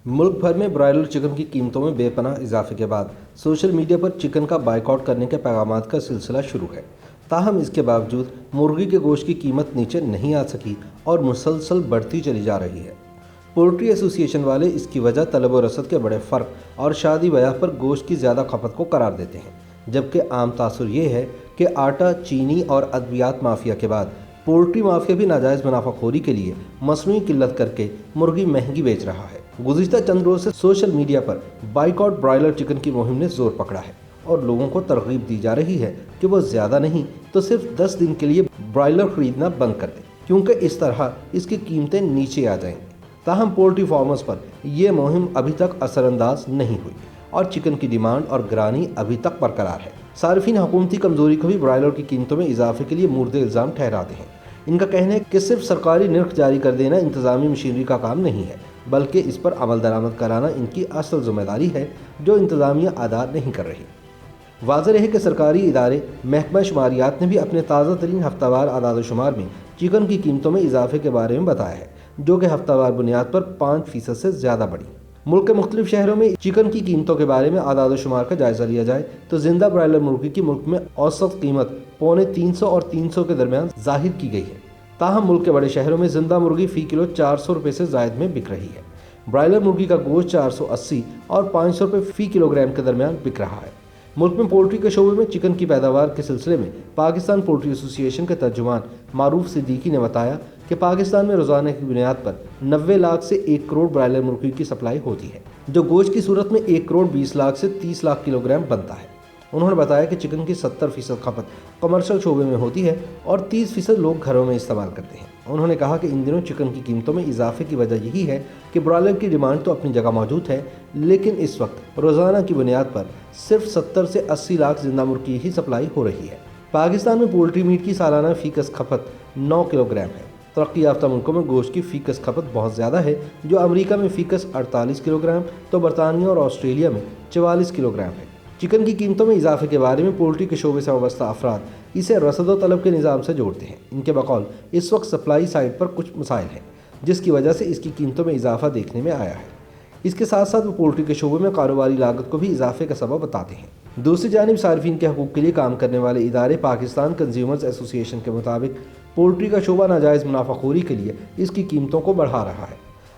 ملک بھر میں broiler chicken کی قیمتوں میں بے پناہ اضافے کے بعد سوشل میڈیا پر چکن کا بائیکاٹ کرنے کے پیغامات کا سلسلہ شروع ہے۔ تاہم اس کے باوجود مرغی کے گوشت کی قیمت نیچے نہیں آ سکی اور مسلسل بڑھتی چلی جا رہی ہے۔ پولٹری ایسوسی ایشن والے اس کی وجہ طلب و رسد کے بڑے فرق اور شادی بیاہ پر گوشت کی زیادہ کھپت کو قرار دیتے ہیں، جبکہ عام تاثر یہ ہے کہ آٹا، چینی اور ادویات مافیا کے بعد پولٹری مافیا بھی ناجائز منافع خوری کے لیے مصنوعی قلت کر کے مرغی مہنگی بیچ رہا ہے۔ گزشتہ چند روز سے سوشل میڈیا پر بائیکاٹ برائلر چکن کی مہم نے زور پکڑا ہے اور لوگوں کو ترغیب دی جا رہی ہے کہ وہ زیادہ نہیں تو صرف 10 دن کے لیے برائلر خریدنا بند کر دیں، کیونکہ اس طرح اس کی قیمتیں نیچے آ جائیں گی۔ تاہم پولٹری فارمرز پر یہ مہم ابھی تک اثر انداز نہیں ہوئی اور چکن کی ڈیمانڈ اور گرانی ابھی تک برقرار ہے۔ صارفین حکومتی کمزوری کو بھی برائلر کی قیمتوں میں اضافے کے لیے مورد الزام ٹھہراتے ہیں۔ ان کا کہنا ہے کہ صرف سرکاری نرخ جاری کر دینا انتظامی مشینری کا کام نہیں ہے، بلکہ اس پر عمل درآمد کرانا ان کی اصل ذمہ داری ہے، جو انتظامیہ ادا نہیں کر رہی۔ واضح ہے کہ سرکاری ادارے محکمہ شماریات نے بھی اپنے تازہ ترین ہفتہ وار اعداد و شمار میں چکن کی قیمتوں میں اضافے کے بارے میں بتایا ہے، جو کہ ہفتہ وار بنیاد پر 5% سے زیادہ بڑھی۔ ملک کے مختلف شہروں میں چکن کی قیمتوں کے بارے میں اعداد و شمار کا جائزہ لیا جائے تو زندہ برائلر مرغی کی ملک میں اوسط قیمت 350 اور 300 کے درمیان ظاہر کی گئی ہے۔ تاہم ملک کے بڑے شہروں میں زندہ مرغی فی کلو 400 روپے سے زائد میں بک رہی ہے۔ برائلر مرغی کا گوشت 480 اور 500 روپے فی کلو گرام کے درمیان بک رہا ہے۔ ملک میں پولٹری کے شعبے میں چکن کی پیداوار کے سلسلے میں پاکستان پولٹری ایسوسی ایشن کے ترجمان معروف صدیقی نے بتایا کہ پاکستان میں روزانہ کی بنیاد پر 90 لاکھ سے 1 کروڑ برائلر مرغی کی سپلائی ہوتی ہے، جو گوشت کی صورت میں 1 کروڑ 20 لاکھ سے 30 لاکھ کلو گرام بنتا ہے۔ انہوں نے بتایا کہ چکن کی 70% کھپت کمرشل شعبے میں ہوتی ہے اور 30% لوگ گھروں میں استعمال کرتے ہیں۔ انہوں نے کہا کہ ان دنوں چکن کی قیمتوں میں اضافے کی وجہ یہی ہے کہ برائلر کی ڈیمانڈ تو اپنی جگہ موجود ہے، لیکن اس وقت روزانہ کی بنیاد پر صرف 70 سے 80 لاکھ زندہ مرغی ہی سپلائی ہو رہی ہے۔ پاکستان میں پولٹری میٹ کی سالانہ فیکس کھپت 9 کلو گرام ہے۔ ترقی یافتہ ملکوں میں گوشت کی فیکس کھپت بہت زیادہ ہے، جو امریکہ میں فیکس 48 کلو گرام تو برطانیہ اور آسٹریلیا میں 44 کلو گرام ہے۔ چکن کی قیمتوں میں اضافے کے بارے میں پولٹری کے شعبے سے وابستہ افراد اسے رسد و طلب کے نظام سے جوڑتے ہیں۔ ان کے بقول اس وقت سپلائی سائڈ پر کچھ مسائل ہیں، جس کی وجہ سے اس کی قیمتوں میں اضافہ دیکھنے میں آیا ہے۔ اس کے ساتھ ساتھ وہ پولٹری کے شعبے میں کاروباری لاگت کو بھی اضافے کا سبب بتاتے ہیں۔ دوسری جانب صارفین کے حقوق کے لیے کام کرنے والے ادارے پاکستان کنزیومرز ایسوسی ایشن کے مطابق پولٹری کا شعبہ ناجائز منافع خوری کے لیے اس کی قیمتوں کو بڑھا رہا ہے۔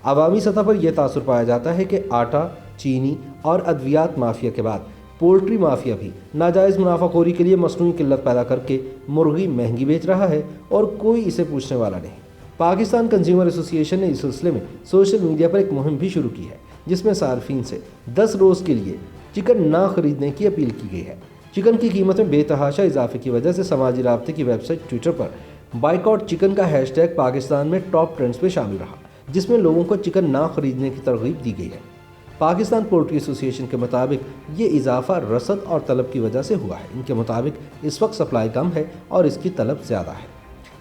عوامی سطح پر یہ تاثر پایا جاتا ہے کہ آٹا، چینی اور ادویات مافیا کے بعد پولٹری مافیا بھی ناجائز منافع خوری کے لیے مصنوعی قلت پیدا کر کے مرغی مہنگی بیچ رہا ہے اور کوئی اسے پوچھنے والا نہیں۔ پاکستان کنزیومر ایسوسی ایشن نے اس سلسلے میں سوشل میڈیا پر ایک مہم بھی شروع کی ہے، جس میں صارفین سے 10 روز کے لیے چکن نہ خریدنے کی اپیل کی گئی ہے۔ چکن کی قیمت میں بے تحاشا اضافے کی وجہ سے سماجی رابطے کی ویب سائٹ ٹویٹر پر بائیکاٹ چکن کا ہیش ٹیگ پاکستان میں ٹاپ ٹرینڈز میں شامل رہا، جس میں لوگوں کو چکن نہ خریدنے کی ترغیب دی گئی ہے۔ پاکستان پولٹری ایسوسی ایشن کے مطابق یہ اضافہ رسد اور طلب کی وجہ سے ہوا ہے۔ ان کے مطابق اس وقت سپلائی کم ہے اور اس کی طلب زیادہ ہے۔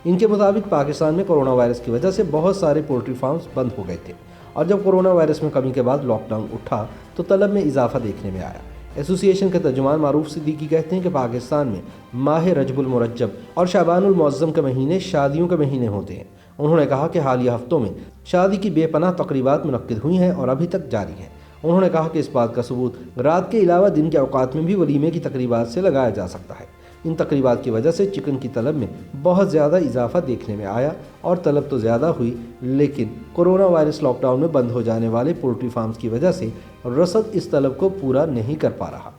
ان کے مطابق پاکستان میں کرونا وائرس کی وجہ سے بہت سارے پولٹری فارمز بند ہو گئے تھے اور جب کرونا وائرس میں کمی کے بعد لاک ڈاؤن اٹھا تو طلب میں اضافہ دیکھنے میں آیا۔ ایسوسی ایشن کے ترجمان معروف صدیقی کہتے ہیں کہ پاکستان میں ماہ رجب المرجب اور شعبان المعظم کے مہینے شادیوں کے مہینے ہوتے ہیں۔ انہوں نے کہا کہ حالیہ ہفتوں میں شادی کی بے پناہ تقریبات منعقد ہوئی ہیں اور ابھی تک جاری ہیں۔ انہوں نے کہا کہ اس بات کا ثبوت رات کے علاوہ دن کے اوقات میں بھی ولیمے کی تقریبات سے لگایا جا سکتا ہے۔ ان تقریبات کی وجہ سے چکن کی طلب میں بہت زیادہ اضافہ دیکھنے میں آیا اور طلب تو زیادہ ہوئی، لیکن کورونا وائرس لاک ڈاؤن میں بند ہو جانے والے پولٹری فارمز کی وجہ سے رسد اس طلب کو پورا نہیں کر پا رہا۔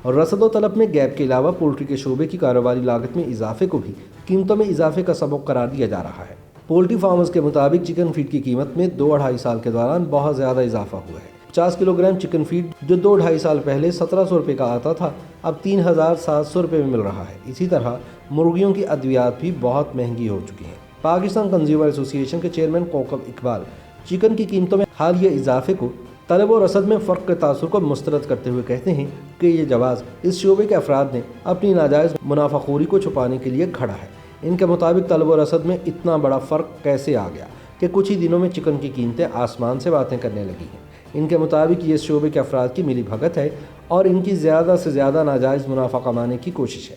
اور رسد و طلب میں گیپ کے علاوہ پولٹری کے شعبے کی کاروباری لاگت میں اضافے کو بھی قیمتوں میں اضافے کا سبب قرار دیا جا رہا ہے۔ پولٹری فارمرز کے مطابق چکن فیڈ کی قیمت میں 2-2.5 سال کے دوران بہت زیادہ اضافہ ہوا ہے۔ 50 کلو گرام چکن فیڈ جو 2-2.5 سال پہلے 1700 روپے کا آتا تھا، اب 3700 روپے میں مل رہا ہے۔ اسی طرح مرغیوں کی ادویات بھی بہت مہنگی ہو چکی ہیں۔ پاکستان کنزیومر ایسوسی ایشن کے چیئرمین کوکب اقبال چکن کی قیمتوں میں حالیہ اضافے کو طلب و رسد میں فرق کے تاثر کو مسترد کرتے ہوئے کہتے ہیں کہ یہ جواز اس شعبے کے افراد نے اپنی ناجائز منافع خوری کو چھپانے کے لیے گھڑا ہے۔ ان کے مطابق طلب و رسد میں اتنا بڑا فرق کیسے آ گیا کہ کچھ ہی دنوں میں چکن کی قیمتیں آسمان سے باتیں کرنے لگی ہیں۔ ان کے مطابق یہ اس شعبے کے افراد کی ملی بھگت ہے اور ان کی زیادہ سے زیادہ ناجائز منافع کمانے کی کوشش ہے۔